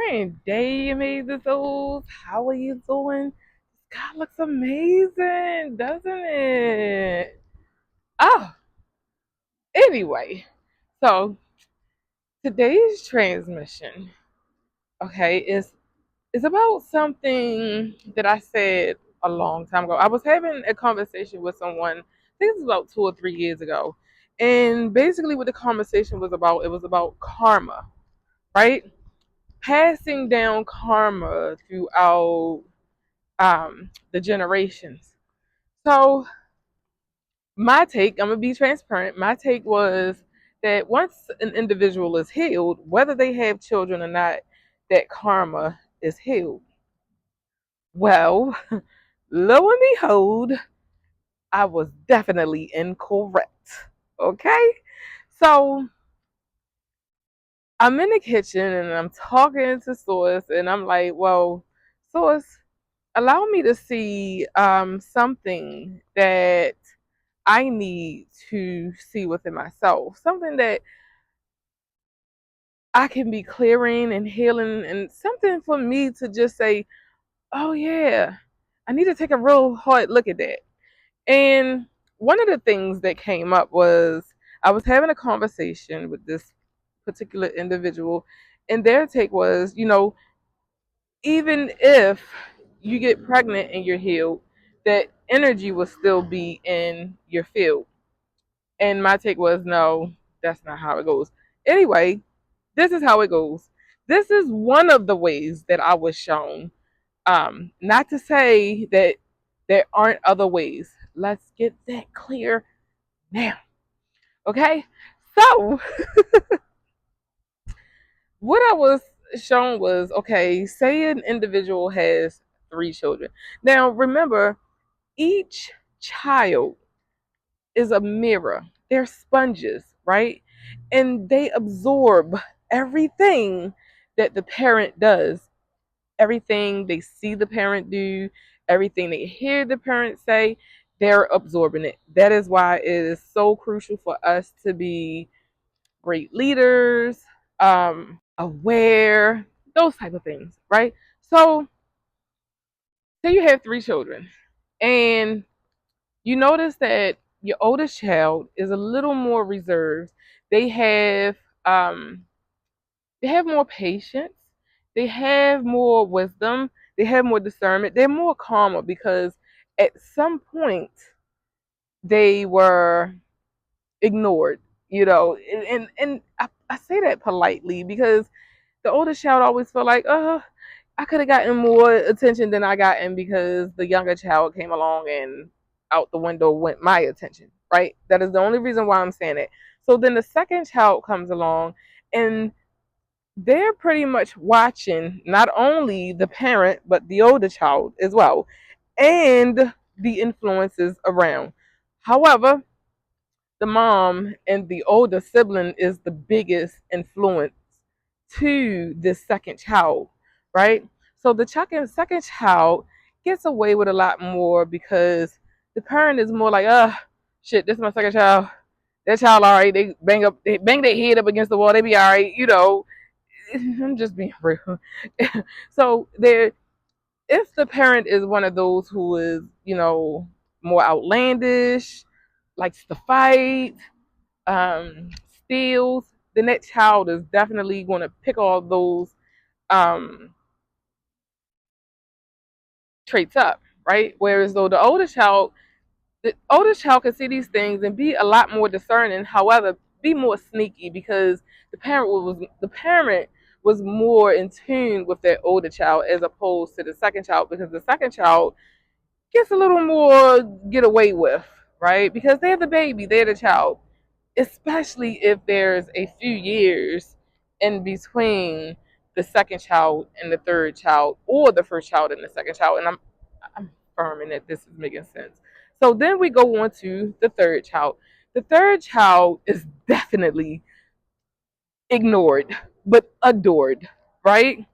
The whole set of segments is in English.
Grand day, amazing souls. How are you doing? God looks amazing, doesn't it? Oh, anyway, so today's transmission, okay, is about something that I said a long time ago. I was having a conversation with someone, I think it was about 2 or 3 years ago. And basically what the conversation was about, it was about karma, right? Passing down karma throughout the generations. So my take, I'm gonna be transparent. My take was that once an individual is healed, whether they have children or not, that karma is healed. Well, lo and behold, I was definitely incorrect. Okay, so I'm in the kitchen and I'm talking to Source, and I'm like, "Well, Source, allow me to see something that I need to see within myself, something that I can be clearing and healing, and something for me to just say, oh, yeah, I need to take a real hard look at that." And one of the things that came up was I was having a conversation with this particular individual, and their take was, even if you get pregnant and you're healed, that energy will still be in your field. And my take was, no, that's not how it goes. Anyway, this is how it goes. This is one of the ways that I was shown. Not to say that there aren't other ways. Let's get that clear now. Okay? So, what I was shown was, okay, say an individual has 3 children. Now, remember, each child is a mirror. They're sponges, right? And they absorb everything that the parent does, everything they see the parent do, everything they hear the parent say, they're absorbing it. That is why it is so crucial for us to be great leaders, aware, those type of things, right? So, say you have 3 children, and you notice that your oldest child is a little more reserved. They have um, they have more patience. They have more wisdom. They have more discernment. They're more calmer because at some point they were ignored. And I say that politely because the oldest child always felt like, oh, I could have gotten more attention than I gotten because the younger child came along and out the window went my attention, right? That is the only reason why I'm saying it. So then the second child comes along and they're pretty much watching not only the parent, but the older child as well, and the influences around. However, the mom and the older sibling is the biggest influence to this second child, right? So the second child gets away with a lot more because the parent is more like, shit, this is my second child. That child, all right, they bang their head up against the wall, they be all right. I'm just being real. So there, if the parent is one of those who is, more outlandish, likes to fight, steals, then that child is definitely going to pick all those um, traits up, right? Whereas though the oldest child can see these things and be a lot more discerning. However, be more sneaky because the parent was more in tune with their older child as opposed to the second child, because the second child gets a little more get away with, right? Because they're the baby, they're the child, especially if there's a few years in between the second child and the third child, or the first child and the second child. And I'm affirming that this is making sense. So then we go on to the third child. The third child is definitely ignored, but adored, right?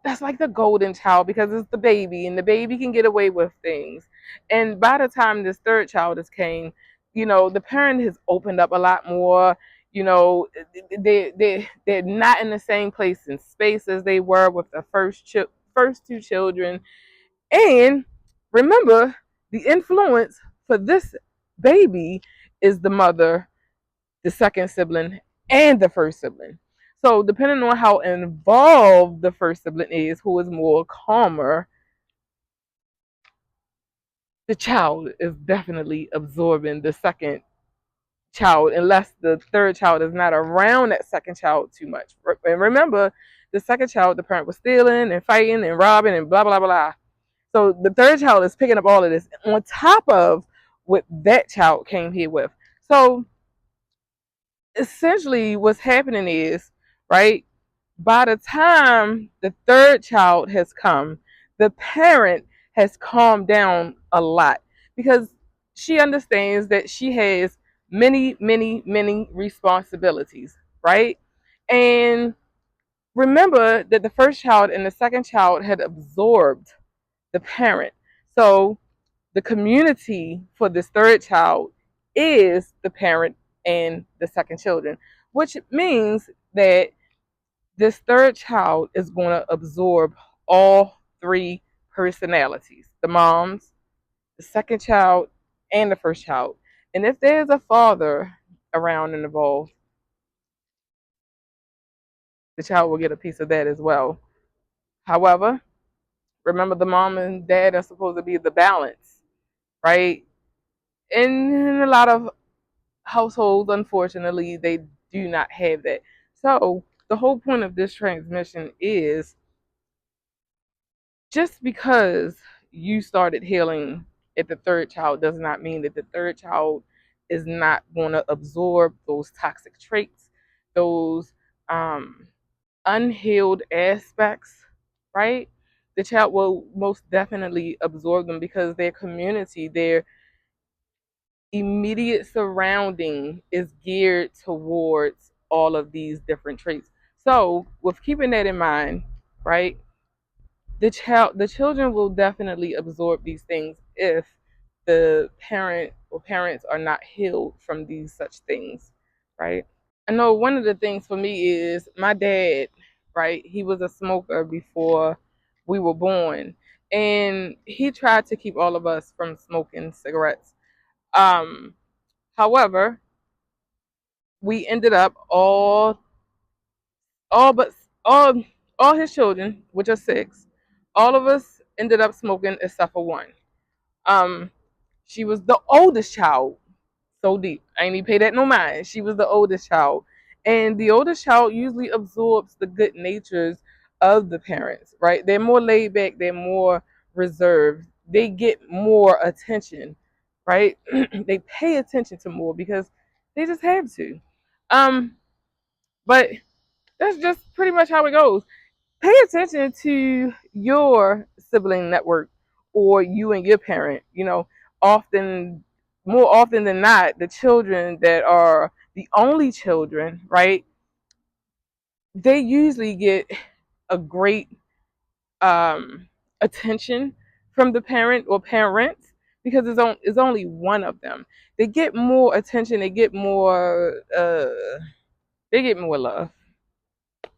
That's like the golden child because it's the baby, and the baby can get away with things. And by the time this third child has came, the parent has opened up a lot more. They're not in the same place in space as they were with the first two children. And remember, the influence for this baby is the mother, the second sibling, and the first sibling. So depending on how involved the first sibling is, who is more calmer, the child is definitely absorbing the second child, unless the third child is not around that second child too much. And remember, the second child, the parent was stealing and fighting and robbing and blah blah blah. So the third child is picking up all of this on top of what that child came here with. So essentially, what's happening is, right, by the time the third child has come, the parent has calmed down a lot because she understands that she has many, many, many responsibilities, right? And remember that the first child and the second child had absorbed the parent. So the community for this third child is the parent and the second children, which means that this third child is going to absorb all three personalities: the mom's, the second child, and the first child. And if there's a father around and involved, the child will get a piece of that as well. However, remember, the mom and dad are supposed to be the balance, right? And in a lot of households, unfortunately, they do not have that. So the whole point of this transmission is, just because you started healing at the third child does not mean that the third child is not going to absorb those toxic traits, those unhealed aspects, right? The child will most definitely absorb them because their community, their immediate surrounding is geared towards all of these different traits. So, with keeping that in mind, right, the children will definitely absorb these things if the parent or parents are not healed from these such things, right? I know one of the things for me is my dad, right? He was a smoker before we were born, and he tried to keep all of us from smoking cigarettes. Um, However, we ended up all but all all his children, which are six, all of us ended up smoking except for one. Um, she was the oldest child. So deep. I ain't even pay that no mind. She was the oldest child. And the oldest child usually absorbs the good natures of the parents, right? They're more laid back, they're more reserved. They get more attention, right? They pay attention to more because they just have to. Um, but that's just pretty much how it goes. Pay attention to your sibling network or you and your parent. Often, more often than not, the children that are the only children, right, they usually get a great um, attention from the parent or parents because it's only one of them. They get more attention, they get more love.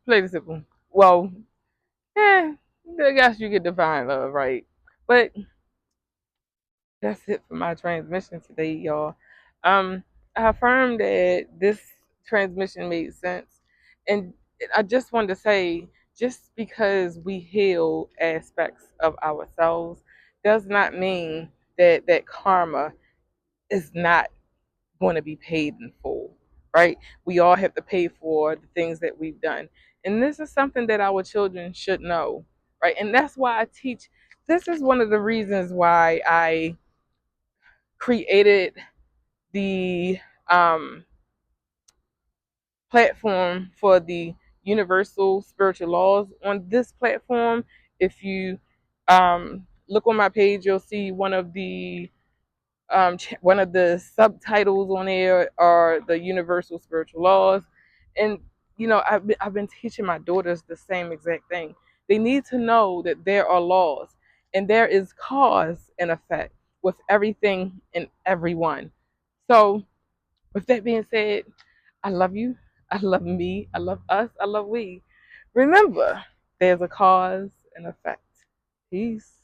Plain and simple. Well, yeah, I guess you could define love, right? But that's it for my transmission today, y'all. I affirm that this transmission made sense, and I just wanted to say, just because we heal aspects of ourselves does not mean that that karma is not going to be paid in full, right? We all have to pay for the things that we've done. And this is something that our children should know, right? And that's why I teach. This is one of the reasons why I created the platform for the universal spiritual laws on this platform. If you look on my page, you'll see one of the subtitles on there are the universal spiritual laws. And I've been teaching my daughters the same exact thing. They need to know that there are laws and there is cause and effect with everything and everyone. So with that being said, I love you. I love me. I love us. I love we. Remember, there's a cause and effect. Peace.